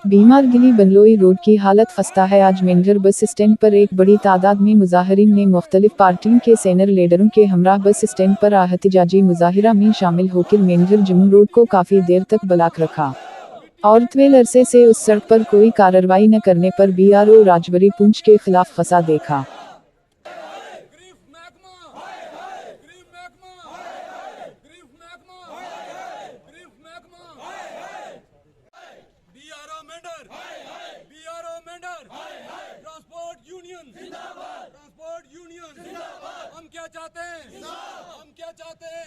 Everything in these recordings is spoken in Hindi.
बीमारगिली बंगलोई रोड की हालत खस्ता है। आज मेंढर बस स्टैंड पर एक बड़ी तादाद में मुजाहिरीन ने मुख्तलिफ पार्टियों के सीनियर लीडरों के हमरा बस स्टैंड पर एहतजाजी मुजाहिरा में शामिल होकर मेंढर जम्मू रोड को काफ़ी देर तक ब्लॉक रखा और तवील अरसे से उस सड़क पर कोई कार्रवाई न करने पर BRO राजबरी पुंछ के खिलाफ फसा देखा। ट्रांसपोर्ट यूनियन हम क्या चाहते हैं? हम क्या चाहते हैं?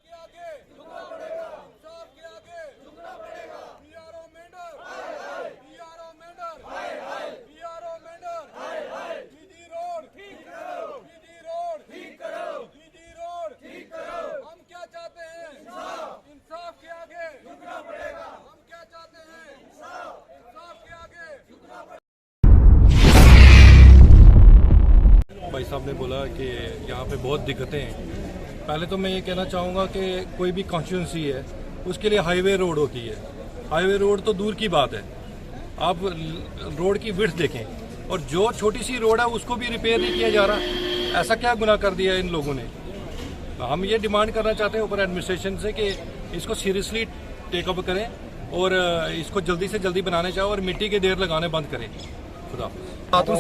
के आगे झुकना पड़ेगा, इंसाफ के आगे झुकना पड़ेगा। BRO Mendhar, BRO Mendhar, BRO Mendhar, BD road ठीक करो, BD रोड ठीक करो, BD रोड ठीक करो। हम क्या चाहते हैं? इंसाफ के आगे झुकना पड़ेगा। हम क्या चाहते हैं? इंसाफ के आगे झुकना पड़ेगा। भाई साहब ने बोला कि यहाँ पे बहुत दिक्कतें हैं। पहले तो मैं ये कहना चाहूँगा कि कोई भी कॉन्स्टिट्यूंसी है उसके लिए हाईवे रोड होती है। हाईवे रोड तो दूर की बात है, आप रोड की विड्थ देखें, और जो छोटी सी रोड है उसको भी रिपेयर नहीं किया जा रहा। ऐसा क्या गुनाह कर दिया इन लोगों ने? हम ये डिमांड करना चाहते हैं ऊपर एडमिनिस्ट्रेशन से कि इसको सीरियसली टेकअप करें और इसको जल्दी से जल्दी बनाने चाहिए और मिट्टी के ढेर लगाने बंद करें। बातों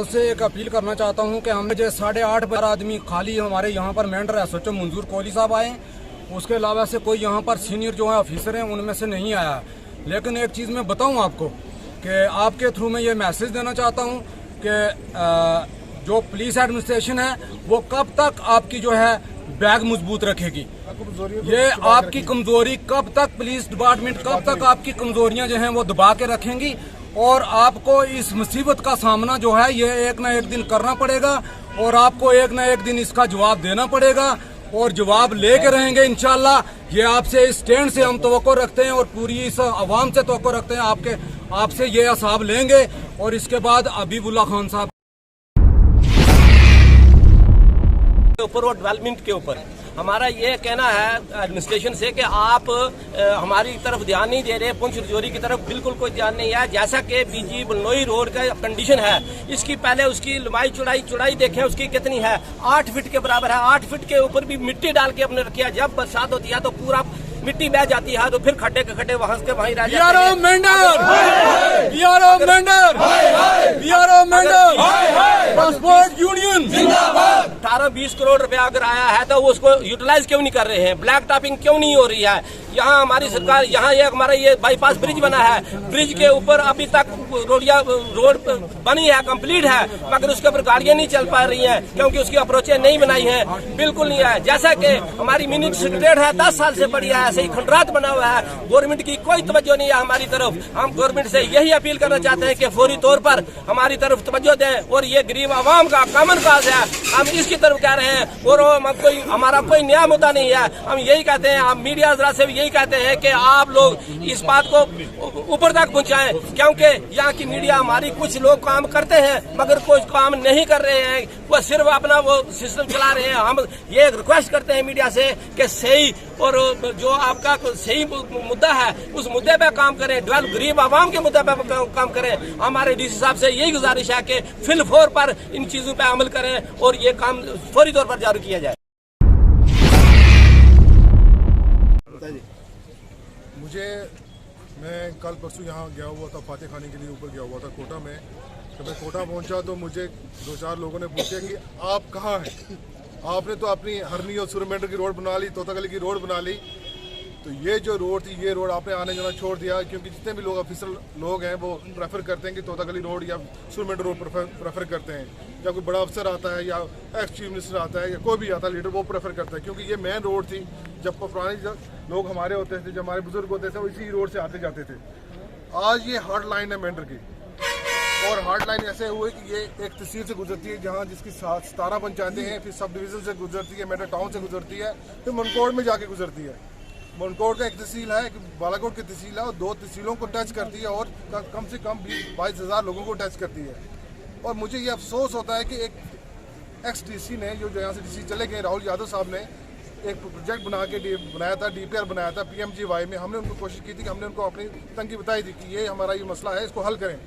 से एक अपील करना चाहता हूं कि हम जो 8.5 आदमी खाली हमारे यहाँ पर मेंढर SHO मंजूर कोहली साहब आए, उसके अलावा से कोई यहाँ पर सीनियर जो है ऑफिसर हैं उनमें से नहीं आया। लेकिन एक चीज़ मैं बताऊं आपको कि आपके थ्रू में ये मैसेज देना चाहता हूं कि जो पुलिस एडमिनिस्ट्रेशन है वो कब तक आपकी जो है बैग मजबूत रखेगी। ये आपकी कमजोरी कब तक, पुलिस डिपार्टमेंट कब तक आपकी कमजोरियां जो हैं वो दबा के रखेंगी, और आपको इस मुसीबत का सामना जो है ये एक ना एक दिन करना पड़ेगा और आपको एक ना एक दिन इसका जवाब देना पड़ेगा और जवाब लेके रहेंगे इंशाल्लाह। ये आपसे इस स्टैंड से हम तवक्को रखते हैं और पूरी इस आवाम से तवक्को रखते हैं, आपसे ये हिसाब लेंगे। और इसके बाद हबीबुल्लाह खान साहब के ऊपर और डेवलपमेंट के ऊर हमारा ये कहना है एडमिनिस्ट्रेशन से कि आप हमारी तरफ ध्यान नहीं दे रहे, पुंछ रजौरी की तरफ बिल्कुल कोई ध्यान नहीं है। जैसा कि BG बंगलोई रोड का कंडीशन है, इसकी पहले उसकी लंबाई चौड़ाई देखें उसकी कितनी है, 8 फीट के बराबर है। 8 फीट के ऊपर भी मिट्टी डाल के अपने रखी है। जब बरसात होती है तो पूरा मिट्टी बह जाती है, तो फिर खड्डे के खड्डे वहां के वहीं रह जाते हैं। BRO मेंढर, ट्रांसपोर्ट यूनियन जिंदाबाद। 18-20 करोड़ रुपया अगर आया है तो वो उसको यूटिलाइज क्यों नहीं कर रहे हैं? ब्लैक टॉपिंग क्यों नहीं हो रही है? यहाँ हमारी सरकार, यहाँ ये हमारा ये बाईपास ब्रिज बना है, ब्रिज के ऊपर अभी तक रोड बनी है, कंप्लीट है, मगर उसके ऊपर गाड़ियां नहीं चल पा रही हैं क्योंकि उसकी अप्रोचें नहीं बनाई हैं, बिल्कुल नहीं है। जैसा कि हमारी मिनी सेक्रेटरीट है 10 साल से बढ़िया है, ऐसे ही खंडरात बना हुआ है, गवर्नमेंट की कोई तवज्जो नहीं है हमारी तरफ। हम गवर्नमेंट से यही अपील करना चाहते हैं कि फौरी तौर पर हमारी तरफ तवज्जो दें और ये गरीब आवाम का कॉमन काज है, हम इसकी तरफ कह रहे हैं और हमारा कोई नया मुद्दा नहीं है। हम यही कहते हैं, हम मीडिया हजरात से भी यही कहते हैं कि आप लोग इस बात को ऊपर तक पहुंचाएं, क्योंकि यहाँ की मीडिया हमारी कुछ लोग काम करते हैं मगर कोई काम नहीं कर रहे हैं, वो सिर्फ अपना वो सिस्टम चला रहे हैं। हम ये रिक्वेस्ट करते हैं मीडिया से कि सही और जो आपका सही मुद्दा है उस मुद्दे पे काम करें, गरीब आवाम के मुद्दे पे काम करें। हमारे DC साहब से यही गुजारिश है कि फिलफौर पर इन चीजों पे अमल करें और ये काम फौरी तौर पर जारी किया जाए। मैं कल परसों यहाँ गया हुआ था, फाते खाने के लिए ऊपर गया हुआ था कोटा में। जब मैं कोटा पहुँचा तो मुझे 2-4 लोगों ने पूछा कि आप कहाँ हैं? आपने तो अपनी हरनी और सुरमेंडर की रोड बना ली, तोतागली की रोड बना ली, तो ये जो रोड थी ये रोड आपने आने जाना छोड़ दिया, क्योंकि जितने भी लोग ऑफिसर लोग हैं वो प्रेफर करते हैं कि तोतागली रोड या सुरमेंडर रोड प्रेफर करते हैं। या कोई बड़ा अफसर आता है या एक्स चीफ मिनिस्टर आता है या कोई भी आता है लीडर, वो प्रेफर करता है, क्योंकि ये मेन रोड थी। जब पुराने लोग हमारे होते थे, जब हमारे बुजुर्ग होते थे, वो इसी रोड से आते जाते थे। आज ये हार्ड लाइन है मेंढर की, और हार्ड लाइन ऐसे हुए कि ये एक तहसील से गुजरती है जहाँ जिसकी 17 पंचायतें हैं, फिर सब डिवीजन से गुजरती है, मेंढर टाउन से गुजरती है, फिर मनकोड़ में जाके गुजरती है। बनकोट का एक तहसील है, एक बालाकोट की तहसील है, और 2 तहसीलों को टच करती है और कम से कम 22,000 लोगों को टच करती है। और मुझे ये अफसोस होता है कि एक एक्स डीसी ने जो यहाँ से डीसी चले गए राहुल यादव साहब ने एक प्रोजेक्ट बनाया था, DPR बनाया था PMGY में। हमने उनको कोशिश की थी कि हमने उनको अपनी तंगी बताई थी कि ये हमारा ये मसला है, इसको हल करें।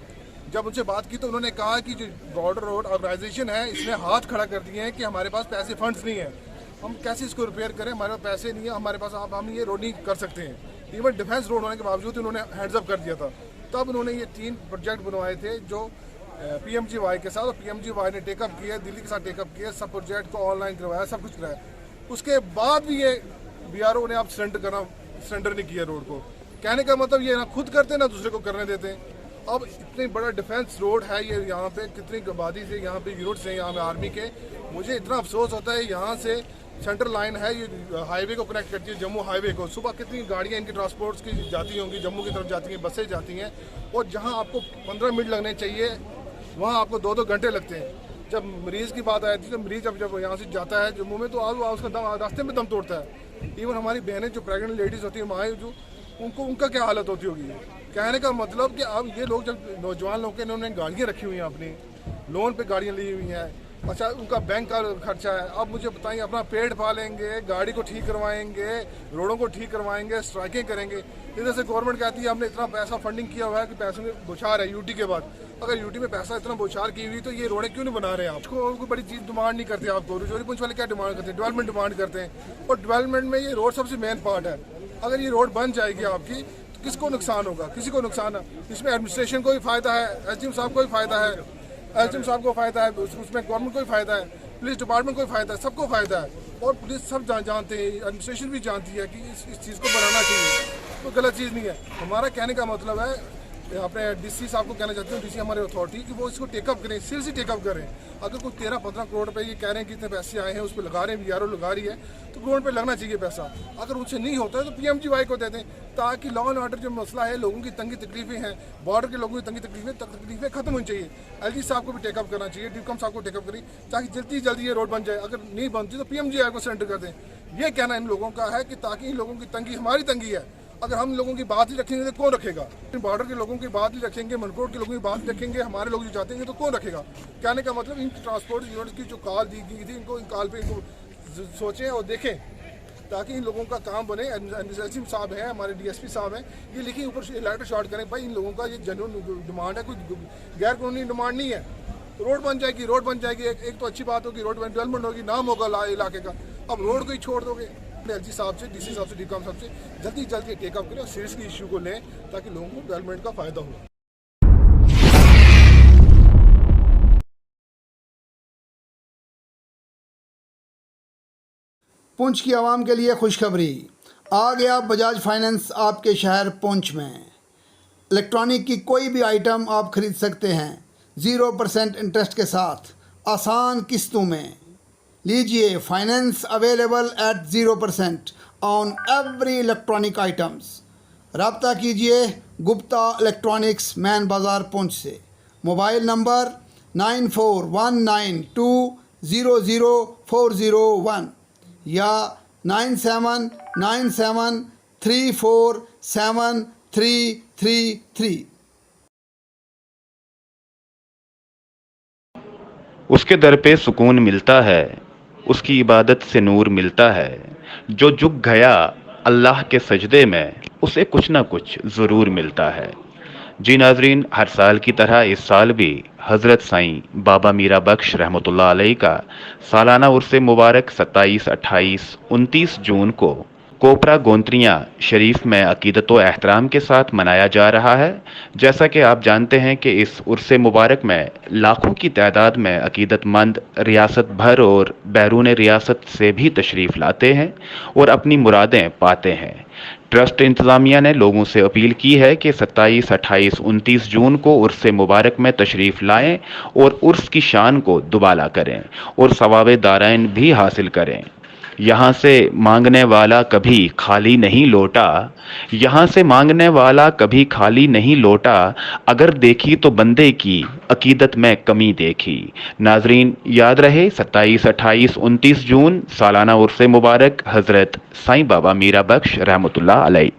जब उनसे बात की तो उन्होंने कहा कि जो बॉर्डर रोड ऑर्गेनाइजेशन है इसने हाथ खड़ा कर दिए हैं कि हमारे पास पैसे फंड्स नहीं है, हम कैसे इसको रिपेयर करें, हमारे पास पैसे नहीं है, हमारे पास हम ये रोड नहीं कर सकते हैं। इवन डिफेंस रोड होने के बावजूद उन्होंने हैंड्स अप कर दिया था। तब उन्होंने ये 3 प्रोजेक्ट बनवाए थे जो PMGY के साथ, और PMGY ने टेकअप किया, दिल्ली के साथ टेकअप किया, सब प्रोजेक्ट को ऑनलाइन करवाया, सब कुछ कराया। उसके बाद भी ये BRO ने आप सरेंडर नहीं किया रोड को। कहने का मतलब ये ना खुद करते ना दूसरे को करने देते हैं। अब इतनी बड़ा डिफेंस रोड है ये, यहाँ पे कितनी आबादी से यहाँ पे यूनिट्स हैं यहाँ पे आर्मी के। मुझे इतना अफसोस होता है, यहाँ से सेंट्रल लाइन है, ये हाईवे को कनेक्ट करती है जम्मू हाईवे को। सुबह कितनी गाड़ियाँ इनकी ट्रांसपोर्ट्स की जाती होंगी, जम्मू की तरफ जाती हैं, बसें जाती हैं, और जहाँ आपको 15 मिनट लगने चाहिए वहाँ आपको 2-2 घंटे लगते हैं। जब मरीज़ की बात आई थी, तो मरीज़ जब यहाँ से जाता है जम्मू में तो उसका रास्ते में दम तोड़ता है। इवन हमारी बहनें जो प्रेग्नेंट लेडीज़ होती हैं, माएँ जो, उनका क्या हालत होती होगी। कहने का मतलब कि अब ये लोग जब नौजवान लोग इन्होंने गाड़ियाँ रखी हुई हैं, अपनी लोन पे गाड़ियाँ ली हुई हैं, अच्छा उनका बैंक का खर्चा है। अब मुझे बताइए, अपना पेट पालेंगे, गाड़ी को ठीक करवाएंगे, रोडों को ठीक करवाएंगे, स्ट्राइकें करेंगे। इधर से गवर्नमेंट कहती है हमने इतना पैसा फंडिंग किया हुआ है कि पैसों में बौछार है यूटी के बाद। अगर यूटी में पैसा इतना बौछार की हुई तो ये रोडें क्यों नहीं बना रहे हैं? आपको कोई बड़ी चीज़ डिमांड नहीं करते, आपको रजौरी पुंछ वाले क्या डिमांड करते हैं? डेवलपमेंट डिमांड करते हैं, और डेवलपमेंट में ये रोड सबसे मेन पार्ट है। अगर ये रोड बन जाएगी आपकी तो किसको नुकसान होगा? किसी को नुकसान है। इसमें एडमिनिस्ट्रेशन को भी फायदा है, SDM साहब को भी फायदा है, SDM साहब को फायदा है, उसमें गवर्नमेंट को भी फायदा है, पुलिस डिपार्टमेंट को भी फायदा है, सबको फायदा है। और पुलिस सब जानते हैं, एडमिनिस्ट्रेशन भी जानती है कि इस चीज़ को बनाना चाहिए, तो गलत चीज़ नहीं है। हमारा कहने का मतलब है, अपने DC साहब को कहना चाहते हैं, DC हमारे अथॉरिटी, कि वो इसको टेकअप करें, सीरियसली टेकअप करें। अगर कोई 13-15 करोड़ रुपए ये कह रहे हैं कि इतने पैसे आए हैं, उस पर लगा रहे हैं, BRO लगा रही है, तो गवर्नमेंट पे लगना चाहिए पैसा। अगर उनसे नहीं होता है तो PMGY को दे दें, ताकि लॉ एंड ऑर्डर जो मसला है, लोगों की तंगी तकलीफें हैं, बॉर्डर के लोगों की तंगी तकलीफें खत्म होनी चाहिए। LG साहब को भी टेकअप करना चाहिए, DCOM साहब को टेकअप करें, ताकि जल्दी जल्दी ये रोड बन जाए। अगर नहीं बनती तो PMGY को सरेंडर कर दें। ये कहना इन लोगों का है कि ताकि इन लोगों की तंगी हमारी तंगी है। अगर हम लोगों की बात ही रखेंगे तो कौन रखेगा? बॉर्डर के लोगों की बात ही रखेंगे, मनकोट के लोगों की बात रखेंगे, हमारे लोग जो चाहते हैं तो कौन रखेगा? कहने का मतलब इन ट्रांसपोर्ट यूनिट्स की जो कॉल दी गई थी, इनको इन कॉल पे इनको सोचें और देखें, ताकि इन लोगों का काम बने। एडमिनिस्ट्रेटिव साहब हैं, हमारे DSP साहब हैं, ये लिखिए ऊपर लेटर शॉर्ट करें, भाई इन लोगों का ये जेन्युइन डिमांड है, कोई गैर कानूनी डिमांड नहीं है। रोड बन जाएगी, रोड बन जाएगी, एक तो अच्छी बात होगी, रोड डेवलपमेंट होगी, नाम होगा इलाके का। अब रोड को ही छोड़ दोगे। LG साहब से, DC साहब से, DCOM साहब से जल्दी टेकअप करें और सीरियसली इशू को लें, ताकि लोगों को डेवलपमेंट का फायदा हो। पुंछ की आवाम के लिए खुशखबरी, आ गया बजाज फाइनेंस आपके शहर पुंछ में। इलेक्ट्रॉनिक की कोई भी आइटम आप खरीद सकते हैं 0% इंटरेस्ट के साथ, आसान किस्तों में। लीजिए finance available at 0% on every electronic items. रब्ता कीजिए गुप्ता इलेक्ट्रॉनिक्स, मैन बाज़ार पुंछ से। मोबाइल नंबर 9419200401 या 9797347333। उसके दर पे सुकून मिलता है, उसकी इबादत से नूर मिलता है। जो झुक गया अल्लाह के सजदे में, उसे कुछ ना कुछ ज़रूर मिलता है। जी नाजरीन, हर साल की तरह इस साल भी हज़रत साईं बाबा मीरा बख्श रहमतुल्लाह अलैह का सालाना उर्स मुबारक 27, 28, 29 जून को कोपरा गोंत्रियाँ शरीफ में अकीदत व एहतराम के साथ मनाया जा रहा है। जैसा कि आप जानते हैं कि इस उर्स मुबारक में लाखों की तादाद में अकीदतमंद रियासत भर और बैरून रियासत से भी तशरीफ़ लाते हैं और अपनी मुरादें पाते हैं। ट्रस्ट इंतज़ामिया ने लोगों से अपील की है कि 27, 28, 29 जून को उर्स मुबारक में तशरीफ़ लाएं और उर्स की शान को दुबाला करें और सवाब दारैन भी हासिल करें। यहाँ से मांगने वाला कभी खाली नहीं लौटा, यहाँ से मांगने वाला कभी खाली नहीं लौटा, अगर देखी तो बंदे की अकीदत में कमी देखी। नाजरीन, याद रहे 27, 28, 29 जून सालाना उर्से मुबारक हज़रत साईं बाबा मीरा बख्श रहमतुल्लाह अलैह।